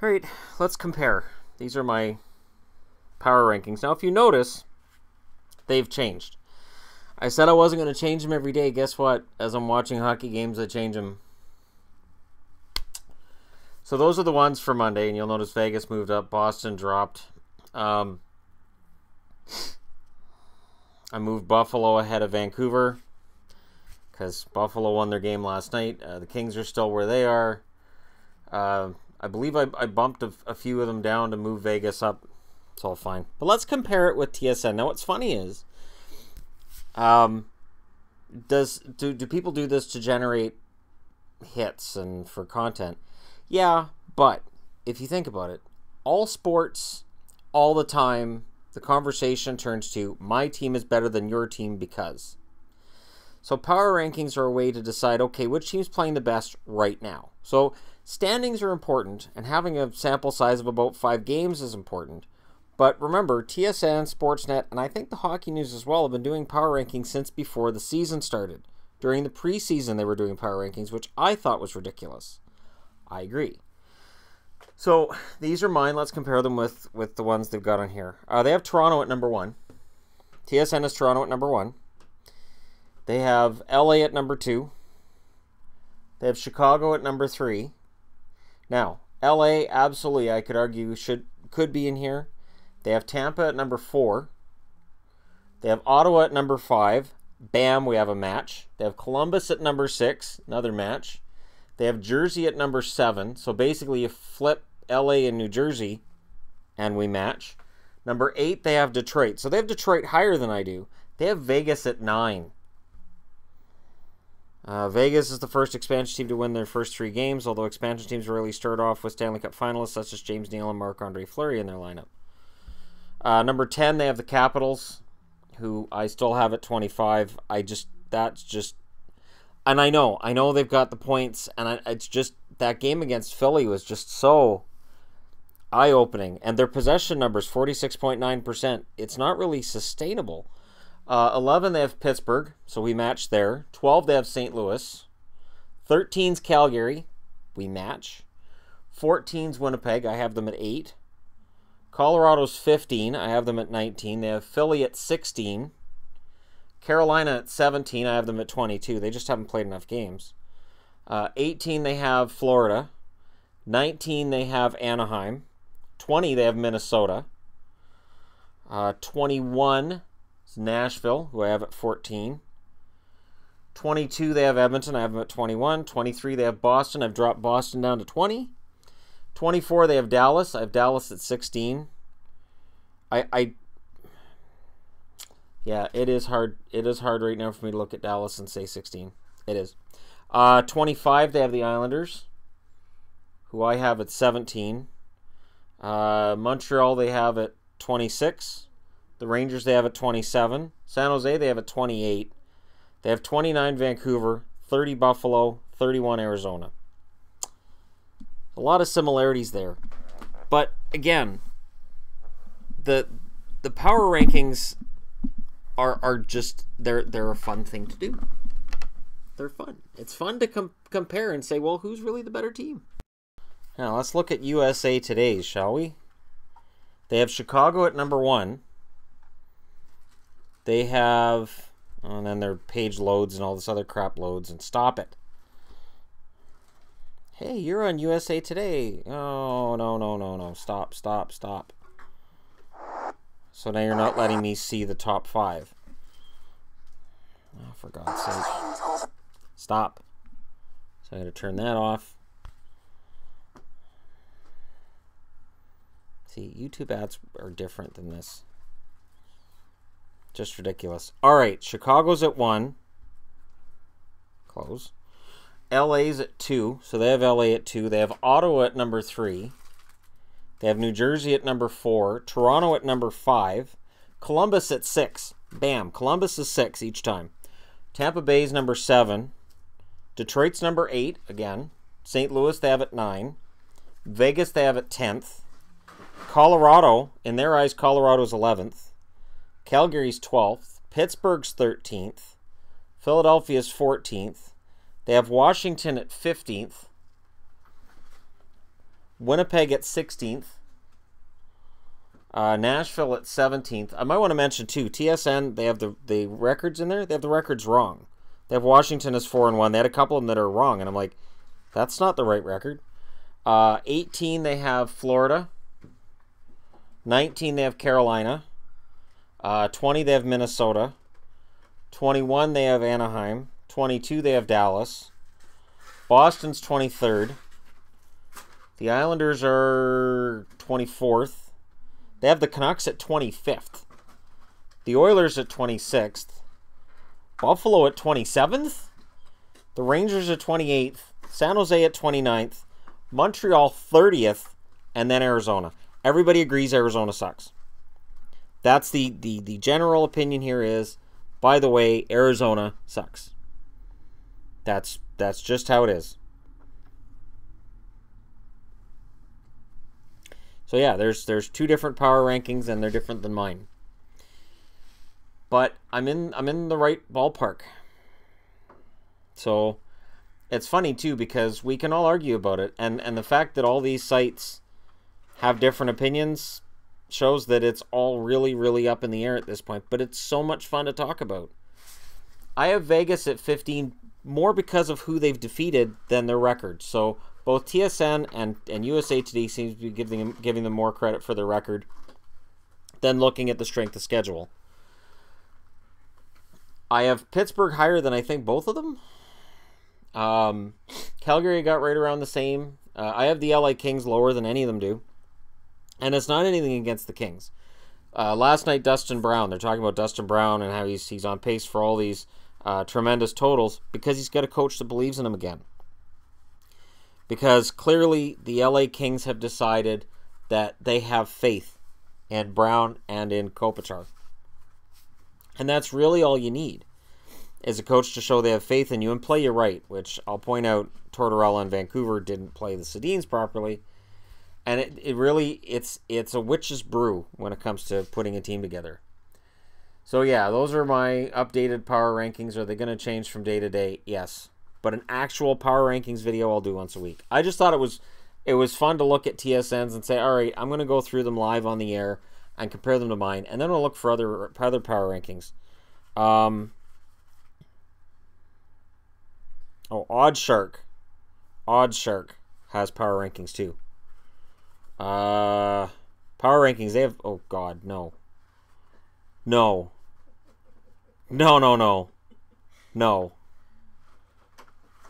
All right, let's compare. These are my power rankings. Now, if you notice, they've changed. I said I wasn't going to change them every day. Guess what? As I'm watching hockey games, I change them. So those are the ones for Monday, and you'll notice Vegas moved up, Boston dropped. I moved Buffalo ahead of Vancouver because Buffalo won their game last night. The Kings are still where they are. I believe I bumped a few of them down to move Vegas up. It's all fine. But let's compare it with TSN. Now, what's funny is, do people do this to generate hits and for content? Yeah, but if you think about it, all sports, all the time, the conversation turns to, my team is better than your team because. So power rankings are a way to decide, okay, which team's playing the best right now. So standings are important, and having a sample size of about 5 games is important. But remember, TSN, Sportsnet, and I think the Hockey News as well have been doing power rankings since before the season started. During the preseason, they were doing power rankings, which I thought was ridiculous. I agree. So these are mine. Let's compare them with the ones they've got on here. They have Toronto at number 1. TSN is Toronto at number 1. They have LA at number 2. They have Chicago at number 3. Now, LA, absolutely, I could argue, could be in here. They have Tampa at number 4. They have Ottawa at number 5. Bam, we have a match. They have Columbus at number 6. Another match. They have Jersey at number 7. So basically you flip LA and New Jersey and we match. Number 8, they have Detroit. So they have Detroit higher than I do. They have Vegas at 9. Vegas is the first expansion team to win their first 3 games, although expansion teams rarely start off with Stanley Cup finalists such as James Neal and Marc-Andre Fleury in their lineup. Number 10, they have the Capitals, who I still have at 25. And I know they've got the points, and it's just, that game against Philly was just so eye-opening. And their possession numbers, 46.9%. It's not really sustainable. 11, they have Pittsburgh, so we match there. 12, they have St. Louis. 13's Calgary, we match. 14's Winnipeg, I have them at 8. Colorado's 15, I have them at 19. They have Philly at 16. Carolina at 17, I have them at 22. They just haven't played enough games. 18, they have Florida. 19, they have Anaheim. 20, they have Minnesota. 21 is Nashville, who I have at 14. 22, they have Edmonton. I have them at 21. 23, they have Boston. I've dropped Boston down to 20. 24, they have Dallas. I have Dallas at 16. Yeah, it is hard. It is hard right now for me to look at Dallas and say 16. It is. 25, they have the Islanders, who I have at 17. Montreal, they have at 26. The Rangers, they have at 27. San Jose, they have at 28. They have 29 Vancouver, 30 Buffalo, 31 Arizona. A lot of similarities there. But again, the power rankings are just, they're a fun thing to do. They're fun. It's fun to compare and say, well, who's really the better team? Now, let's look at USA Today's, shall we? They have Chicago at number 1. They have, and then their page loads and all this other crap loads, and stop it. Hey, you're on USA Today. Oh, no. Stop. So now you're not letting me see the top 5. Oh, for God's sake. Stop. So I got to turn that off. See, YouTube ads are different than this. Just ridiculous. All right, Chicago's at 1. Close. LA's at 2, so they have LA at 2. They have Ottawa at number 3. They have New Jersey at number 4. Toronto at number 5. Columbus at 6. Bam. Columbus is 6 each time. Tampa Bay's number 7. Detroit's number 8, again. St. Louis, they have at 9. Vegas, they have at 10th. Colorado, in their eyes, Colorado's 11th. Calgary's 12th. Pittsburgh's 13th. Philadelphia's 14th. They have Washington at 15th. Winnipeg at 16th. Nashville at 17th. I might want to mention, too, TSN, they have the records in there. They have the records wrong. They have Washington as 4-1. They had a couple of them that are wrong, and I'm like, that's not the right record. 18, they have Florida. 19, they have Carolina. 20, they have Minnesota. 21, they have Anaheim. 22, they have Dallas. Boston's 23rd. The Islanders are 24th. They have the Canucks at 25th. The Oilers at 26th. Buffalo at 27th. The Rangers at 28th. San Jose at 29th. Montreal 30th. And then Arizona. Everybody agrees Arizona sucks. That's the general opinion here is, by the way, Arizona sucks. That's just how it is. So yeah, there's two different power rankings and they're different than mine. But I'm in the right ballpark. So it's funny too because we can all argue about it, and the fact that all these sites have different opinions shows that it's all really, really up in the air at this point. But it's so much fun to talk about. I have Vegas at 15 more because of who they've defeated than their record. So both TSN and USA Today seems to be giving them more credit for their record than looking at the strength of schedule. I have Pittsburgh higher than I think both of them. Calgary got right around the same. I have the LA Kings lower than any of them do. And it's not anything against the Kings. Last night, Dustin Brown, they're talking about Dustin Brown and how he's on pace for all these tremendous totals because he's got a coach that believes in him again. Because clearly the LA Kings have decided that they have faith in Brown and in Kopitar. And that's really all you need, is a coach to show they have faith in you and play you right, which I'll point out Tortorella and Vancouver didn't play the Sedins properly. And it really, it's a witch's brew when it comes to putting a team together. So yeah, those are my updated power rankings. Are they going to change from day to day? Yes. But an actual power rankings video I'll do once a week. I just thought it was fun to look at TSNs and say, all right, I'm going to go through them live on the air and compare them to mine. And then I'll look for other power rankings. Oddshark. Oddshark has power rankings too. Power rankings, they have, oh God, no. No. No, no, no. No.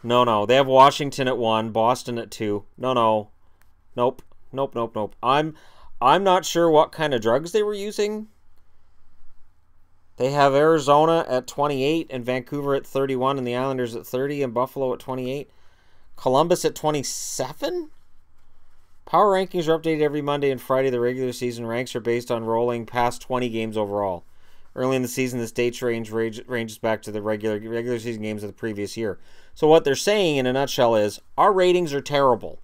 No, no. They have Washington at 1, Boston at 2. No, no. Nope. Nope, nope, nope. I'm not sure what kind of drugs they were using. They have Arizona at 28 and Vancouver at 31 and the Islanders at 30 and Buffalo at 28. Columbus at 27? Power rankings are updated every Monday and Friday. The regular season ranks are based on rolling past 20 games overall. Early in the season, this dates ranges back to the regular season games of the previous year. So what they're saying in a nutshell is, our ratings are terrible.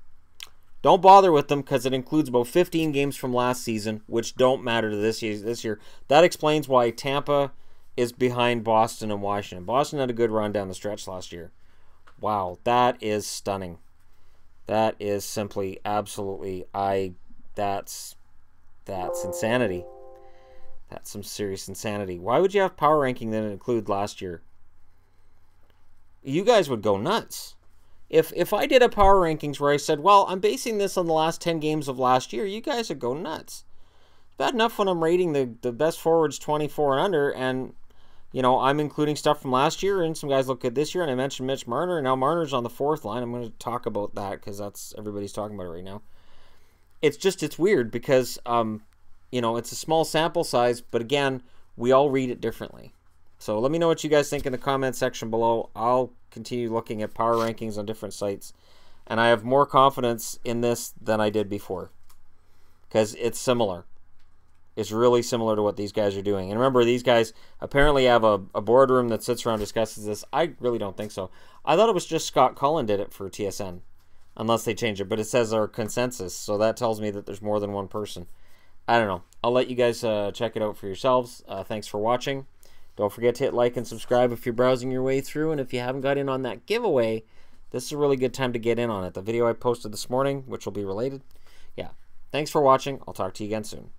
Don't bother with them because it includes about 15 games from last season, which don't matter to this year. That explains why Tampa is behind Boston and Washington. Boston had a good run down the stretch last year. Wow, that is stunning. That is simply absolutely, that's insanity. That's some serious insanity. Why would you have power ranking that include last year? You guys would go nuts. If I did a power rankings where I said, well, I'm basing this on the last 10 games of last year, you guys would go nuts. It's bad enough when I'm rating the best forwards 24 and under, and, you know, I'm including stuff from last year, and some guys look good this year, and I mentioned Mitch Marner, and now Marner's on the fourth line. I'm going to talk about that because that's everybody's talking about it right now. It's weird because, you know, it's a small sample size, but again, we all read it differently. So let me know what you guys think in the comment section below. I'll continue looking at power rankings on different sites, and I have more confidence in this than I did before because it's similar. It's really similar to what these guys are doing. And remember, these guys apparently have a boardroom that sits around and discusses this. I really don't think so. I thought it was just Scott Cullen did it for TSN, unless they change it. But it says our consensus, so that tells me that there's more than one person. I don't know. I'll let you guys check it out for yourselves. Thanks for watching. Don't forget to hit like and subscribe if you're browsing your way through. And if you haven't got in on that giveaway this is a really good time to get in on it. The video I posted this morning, which will be related. Yeah. Thanks for watching. I'll talk to you again soon.